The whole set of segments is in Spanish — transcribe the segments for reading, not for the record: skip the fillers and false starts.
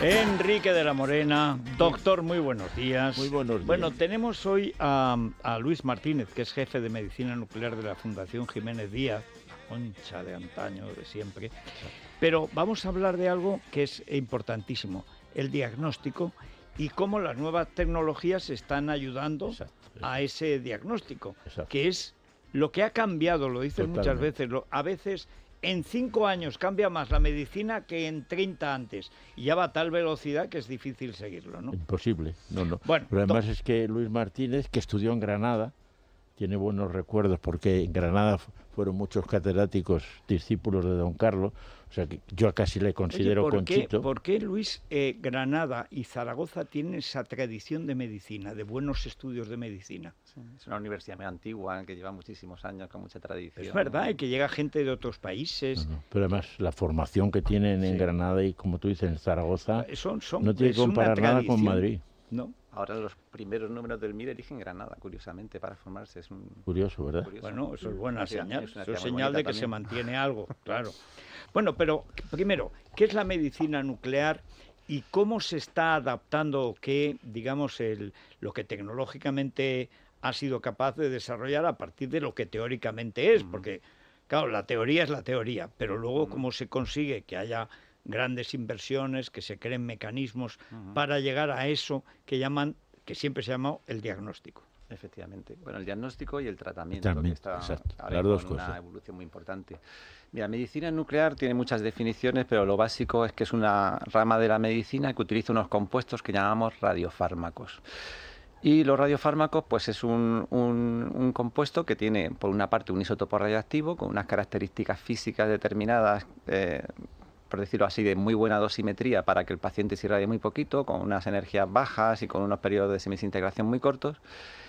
Enrique de la Morena, doctor, muy buenos días. Muy buenos días. Bueno, tenemos hoy a Luis Martínez, que es jefe de Medicina Nuclear de la Fundación Jiménez Díaz, la concha de antaño, de siempre. Pero vamos a hablar de algo que es importantísimo, el diagnóstico y cómo las nuevas tecnologías están ayudando a ese diagnóstico, que es lo que ha cambiado, lo dicen muchas veces, a veces... En 5 años cambia más la medicina que en 30 antes. Y ya va a tal velocidad que es difícil seguirlo, ¿no? Imposible, no. Bueno, pero además es que Luis Martínez, que estudió en Granada, tiene buenos recuerdos porque en Granada fueron muchos catedráticos discípulos de Don Carlos, o sea que yo casi le considero Conchito. ¿Por qué Luis, Granada y Zaragoza tienen esa tradición de medicina, de buenos estudios de medicina? Sí, es una universidad muy antigua que lleva muchísimos años, con mucha tradición. Es verdad, y que llega gente de otros países. Pero además la formación que tienen en Granada y, como tú dices, en Zaragoza, no tiene que comparar nada con Madrid. No. Ahora los primeros números del MIR eligen Granada, curiosamente, para formarse. Es curioso, ¿verdad? Bueno, eso es buena señal. Eso es señal de que también se mantiene algo, claro. Bueno, pero primero, ¿qué es la medicina nuclear y cómo se está adaptando que, digamos, lo que tecnológicamente ha sido capaz de desarrollar a partir de lo que teóricamente es? Porque, claro, la teoría es la teoría, pero luego cómo se consigue que haya grandes inversiones, que se creen mecanismos para llegar a eso que siempre se ha llamado el diagnóstico. Efectivamente. Bueno, el diagnóstico y el tratamiento, también, que está las dos con una cosas. evolución muy importante. Mira, medicina nuclear tiene muchas definiciones, pero lo básico es que es una rama de la medicina que utiliza unos compuestos que llamamos radiofármacos. Y los radiofármacos, pues es un compuesto que tiene, por una parte, un isótopo radioactivo con unas características físicas determinadas, por decirlo así, de muy buena dosimetría para que el paciente se irradie muy poquito, con unas energías bajas y con unos periodos de semidesintegración muy cortos.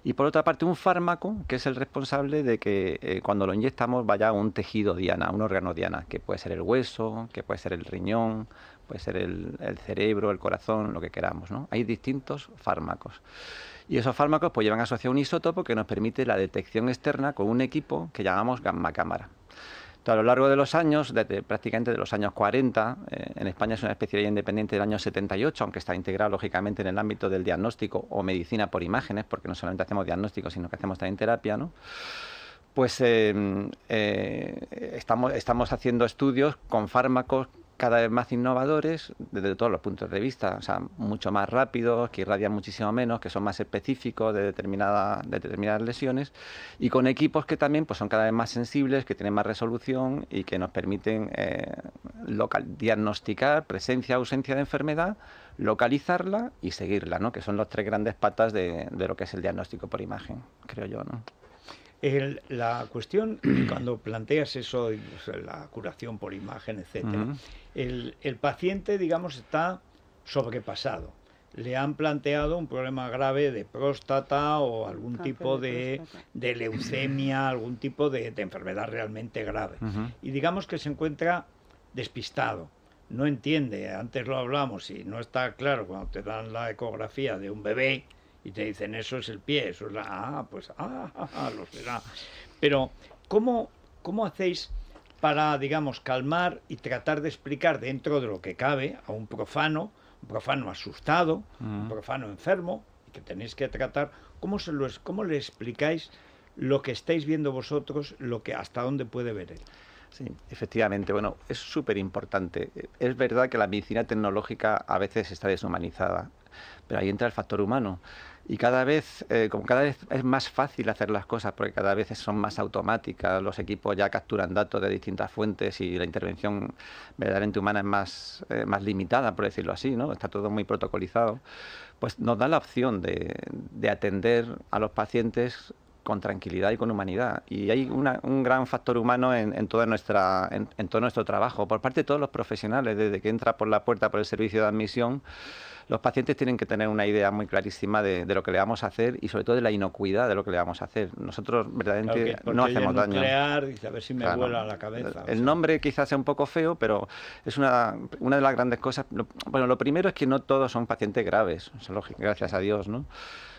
Y por otra parte, un fármaco que es el responsable de que cuando lo inyectamos vaya a un tejido diana, a un órgano diana, que puede ser el hueso, que puede ser el riñón, puede ser el cerebro, el corazón, lo que queramos, ¿no? Hay distintos fármacos. Y esos fármacos pues llevan asociado un isótopo que nos permite la detección externa con un equipo que llamamos gamma cámara. A lo largo de los años, prácticamente de los años 40, en España es una especialidad independiente del año 78, aunque está integrado lógicamente en el ámbito del diagnóstico o medicina por imágenes, porque no solamente hacemos diagnóstico, sino que hacemos también terapia, ¿no? Pues estamos haciendo estudios con fármacos cada vez más innovadores desde todos los puntos de vista, o sea, mucho más rápidos, que irradian muchísimo menos, que son más específicos de determinadas lesiones, y con equipos que también pues, son cada vez más sensibles, que tienen más resolución y que nos permiten diagnosticar presencia o ausencia de enfermedad, localizarla y seguirla, ¿no? Que son las tres grandes patas de lo que es el diagnóstico por imagen, creo yo, ¿no? La cuestión, cuando planteas eso, la curación por imagen, etcétera, el paciente, digamos, está sobrepasado. Le han planteado un problema grave de próstata o algún tipo de leucemia, algún tipo de enfermedad realmente grave. Y digamos que se encuentra despistado, no entiende, antes lo hablamos y no está claro cuando te dan la ecografía de un bebé, y te dicen, eso es el pie, eso es lo será. Pero, ¿cómo hacéis para, digamos, calmar y tratar de explicar dentro de lo que cabe a un profano asustado, un profano enfermo, y que tenéis que tratar, cómo le explicáis lo que estáis viendo vosotros, hasta dónde puede ver él? Sí, efectivamente. Bueno, es súper importante. Es verdad que la medicina tecnológica a veces está deshumanizada, pero ahí entra el factor humano. Y cada vez es más fácil hacer las cosas porque cada vez son más automáticas, los equipos ya capturan datos de distintas fuentes y la intervención verdaderamente humana es más limitada, por decirlo así, ¿no? Está todo muy protocolizado. Pues nos da la opción de atender a los pacientes con tranquilidad y con humanidad. Y hay un gran factor humano en todo nuestro trabajo, por parte de todos los profesionales, desde que entra por la puerta por el servicio de admisión. Los pacientes tienen que tener una idea muy clarísima de lo que le vamos a hacer y sobre todo de la inocuidad de lo que le vamos a hacer. Nosotros verdaderamente no hacemos daño. Nuclear, dice, a ver si me vuela la cabeza. El nombre quizás sea un poco feo, pero es una de las grandes cosas. Bueno, lo primero es que no todos son pacientes graves, gracias a Dios, ¿no?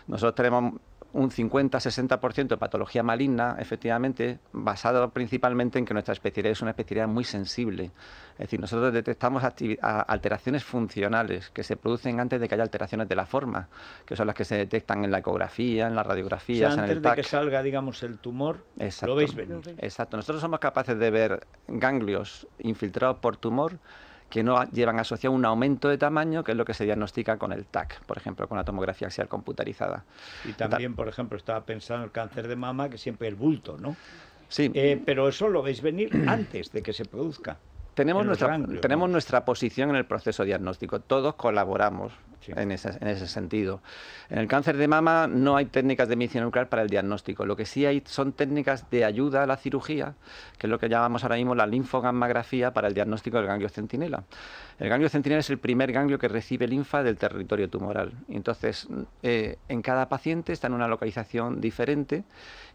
Nosotros tenemos un 50-60% de patología maligna, efectivamente, basado principalmente en que nuestra especialidad es una especialidad muy sensible. Es decir, nosotros detectamos alteraciones funcionales que se producen antes de que haya alteraciones de la forma, que son las que se detectan en la ecografía, en la radiografía, o sea, en el antes TAC. de que salga, digamos, el tumor, Exacto, lo veis venir. Exacto. Nosotros somos capaces de ver ganglios infiltrados por tumor que no llevan asociado un aumento de tamaño, que es lo que se diagnostica con el TAC, por ejemplo, con la tomografía axial computarizada. Y también, por ejemplo, estaba pensando en el cáncer de mama, que siempre el bulto, ¿no? Sí. Pero eso lo veis venir antes de que se produzca. Tenemos ganglios, nuestra posición en el proceso diagnóstico. Todos colaboramos en ese sentido. En el cáncer de mama no hay técnicas de medicina nuclear para el diagnóstico. Lo que sí hay son técnicas de ayuda a la cirugía, que es lo que llamamos ahora mismo la linfogammografía para el diagnóstico del ganglio centinela. El ganglio centinela es el primer ganglio que recibe linfa del territorio tumoral. Entonces, en cada paciente está en una localización diferente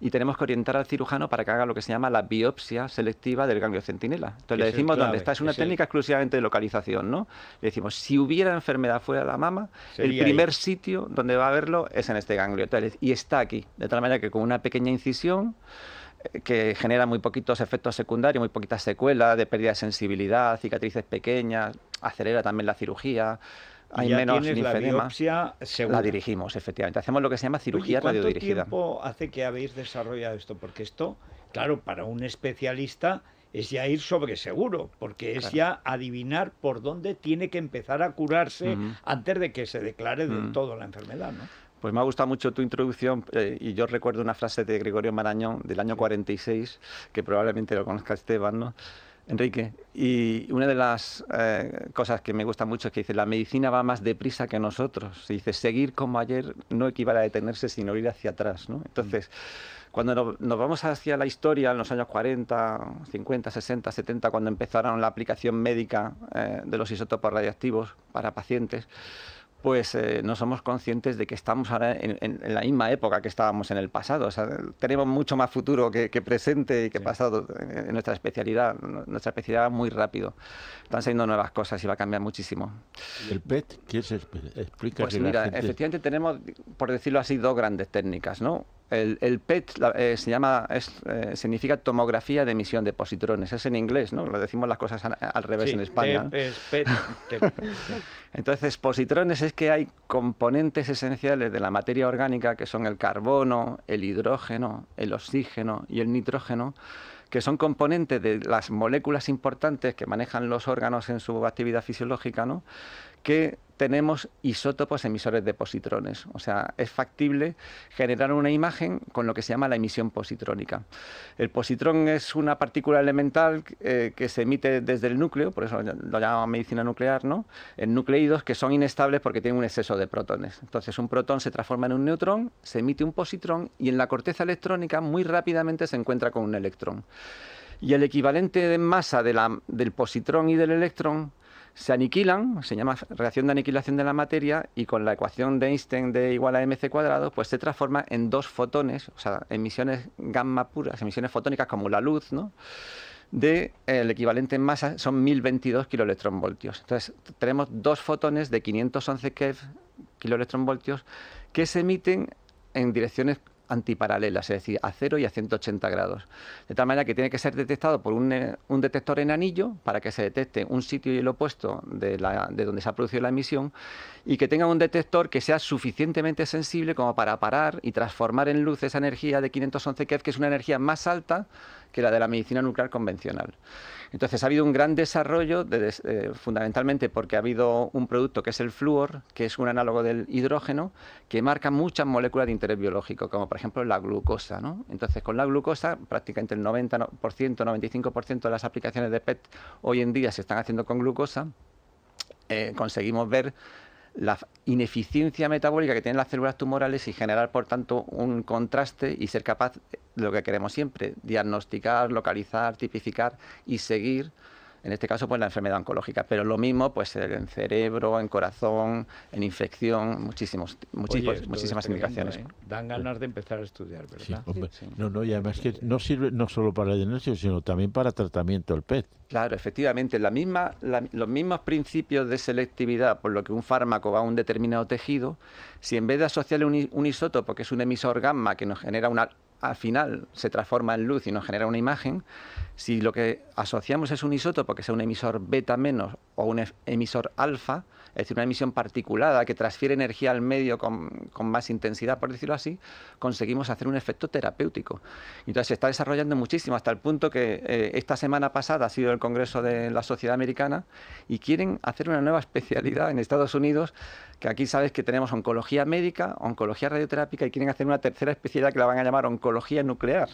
y tenemos que orientar al cirujano para que haga lo que se llama la biopsia selectiva del ganglio centinela. Entonces le decimos dónde está. Es una técnica exclusivamente de localización, ¿no? Le decimos, si hubiera enfermedad fuera de la mama, el primer sitio donde va a verlo es en este ganglio. Entonces, y está aquí, de tal manera que con una pequeña incisión que genera muy poquitos efectos secundarios, muy poquitas secuelas de pérdida de sensibilidad, cicatrices pequeñas, acelera también la cirugía, hay menos linfedema. La biopsia segura. La dirigimos, efectivamente. Hacemos lo que se llama cirugía radiodirigida. ¿Cuánto tiempo hace que habéis desarrollado esto? Porque esto, claro, para un especialista es ya ir sobre seguro, porque es ya adivinar por dónde tiene que empezar a curarse antes de que se declare del todo la enfermedad, ¿no? Pues me ha gustado mucho tu introducción y yo recuerdo una frase de Gregorio Marañón del año 46, que probablemente lo conozca Esteban, ¿no? Enrique, y una de las cosas que me gusta mucho es que dice, la medicina va más deprisa que nosotros. Se dice, seguir como ayer no equivale a detenerse, sino ir hacia atrás, ¿no? Entonces, cuando nos vamos hacia la historia, en los años 40, 50, 60, 70, cuando empezaron la aplicación médica de los isótopos radiactivos para pacientes, pues no somos conscientes de que estamos ahora en la misma época que estábamos en el pasado. O sea, tenemos mucho más futuro que presente y que pasado en nuestra especialidad. Nuestra especialidad muy rápido. Están saliendo nuevas cosas y va a cambiar muchísimo. ¿El PET? ¿Qué se explica? Pues mira, efectivamente tenemos, por decirlo así, dos grandes técnicas, ¿no? El PET significa tomografía de emisión de positrones. Es en inglés, ¿no? Lo decimos las cosas al revés en España. Entonces, positrones es que hay componentes esenciales de la materia orgánica, que son el carbono, el hidrógeno, el oxígeno y el nitrógeno, que son componentes de las moléculas importantes que manejan los órganos en su actividad fisiológica, ¿no? Que tenemos isótopos emisores de positrones. O sea, es factible generar una imagen con lo que se llama la emisión positrónica. El positrón es una partícula elemental que se emite desde el núcleo, por eso lo llamamos medicina nuclear, ¿no? En nucleídos que son inestables porque tienen un exceso de protones. Entonces, un protón se transforma en un neutrón, se emite un positrón y en la corteza electrónica muy rápidamente se encuentra con un electrón. Y el equivalente de masa del positrón y del electrón se aniquilan, se llama reacción de aniquilación de la materia, y con la ecuación de Einstein de igual a mc cuadrado, pues se transforma en dos fotones, o sea, emisiones gamma puras, emisiones fotónicas como la luz, ¿no? El equivalente en masa son 1022 kiloelectronvoltios. Entonces, tenemos dos fotones de 511 keV, kiloelectronvoltios, que se emiten en direcciones antiparalelas, es decir, a 0 y a 180 grados. De tal manera que tiene que ser detectado por un detector en anillo para que se detecte un sitio y el opuesto de donde se ha producido la emisión, y que tenga un detector que sea suficientemente sensible como para parar y transformar en luz esa energía de 511 keV, que es una energía más alta que la de la medicina nuclear convencional. Entonces ha habido un gran desarrollo, fundamentalmente porque ha habido un producto que es el flúor, que es un análogo del hidrógeno, que marca muchas moléculas de interés biológico, como por ejemplo la glucosa, ¿no? Entonces con la glucosa, prácticamente el 90%, 95% de las aplicaciones de PET hoy en día se están haciendo con glucosa. Conseguimos ver la ineficiencia metabólica que tienen las células tumorales y generar, por tanto, un contraste y ser capaz de lo que queremos siempre, diagnosticar, localizar, tipificar y seguir en este caso pues la enfermedad oncológica, pero lo mismo pues en cerebro, en corazón, en infección, muchísimas indicaciones. Dan ganas de empezar a estudiar, ¿verdad? Sí, hombre. Sí. No, y además que no sirve no solo para el diagnóstico, sino también para tratamiento el PET. Claro, efectivamente, los mismos principios de selectividad por lo que un fármaco va a un determinado tejido, si en vez de asociarle un isótopo, que es un emisor gamma que nos genera al final se transforma en luz y nos genera una imagen, si lo que asociamos es un isótopo que sea un emisor beta menos o un emisor alfa, es decir, una emisión particulada que transfiere energía al medio con más intensidad, por decirlo así, conseguimos hacer un efecto terapéutico. Entonces se está desarrollando muchísimo, hasta el punto que esta semana pasada ha sido el Congreso de la Sociedad Americana y quieren hacer una nueva especialidad en Estados Unidos, que aquí sabes que tenemos oncología médica, oncología radioterápica, y quieren hacer una tercera especialidad que la van a llamar oncología nuclear.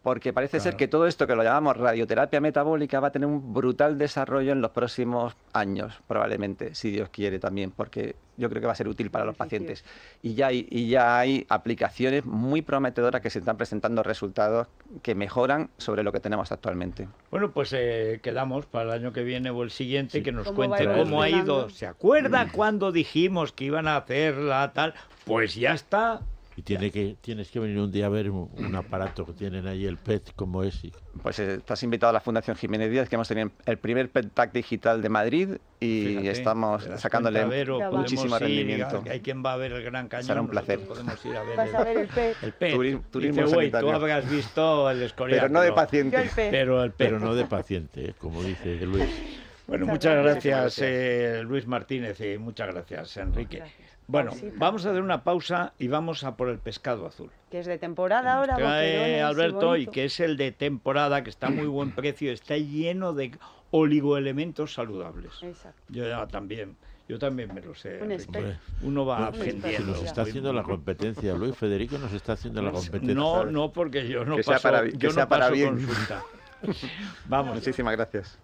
Porque parece ser que todo esto que lo llamamos radioterapia metabólica va a tener un brutal desarrollo en los próximos años, probablemente, si Dios quiere también, porque yo creo que va a ser útil para los pacientes. Y ya hay aplicaciones muy prometedoras que se están presentando resultados que mejoran sobre lo que tenemos actualmente. Bueno, pues quedamos para el año que viene o el siguiente que nos cuente cómo ha ido. ¿Se acuerda cuando dijimos que iban a hacer la tal? Pues ya está. Y tienes que venir un día a ver un aparato que tienen ahí, el PET, como es. Pues estás invitado a la Fundación Jiménez Díaz, que hemos tenido el primer PET-TAC digital de Madrid y fíjate, estamos sacándole muchísimo rendimiento. Hay quien va a ver el Gran Cañón. Será un placer. Podemos ir a ver el PET. El PET. Turismo tú habrás visto el Escorial. Pero no de paciente. Pero no de paciente, como dice Luis. Bueno, muchas gracias Luis Martínez y muchas gracias Enrique. Gracias. Bueno, vamos a hacer una pausa y vamos a por el pescado azul. Que es de temporada ahora. Trae Alberto y que es el de temporada, que está a muy buen precio, está lleno de oligoelementos saludables. Exacto. Yo también me lo sé. Uno va aprendiendo. Nos está haciendo la competencia, Luis Federico nos está haciendo la competencia. No, porque yo no que paso, sea para bien. Consulta. Vamos. Muchísimas gracias.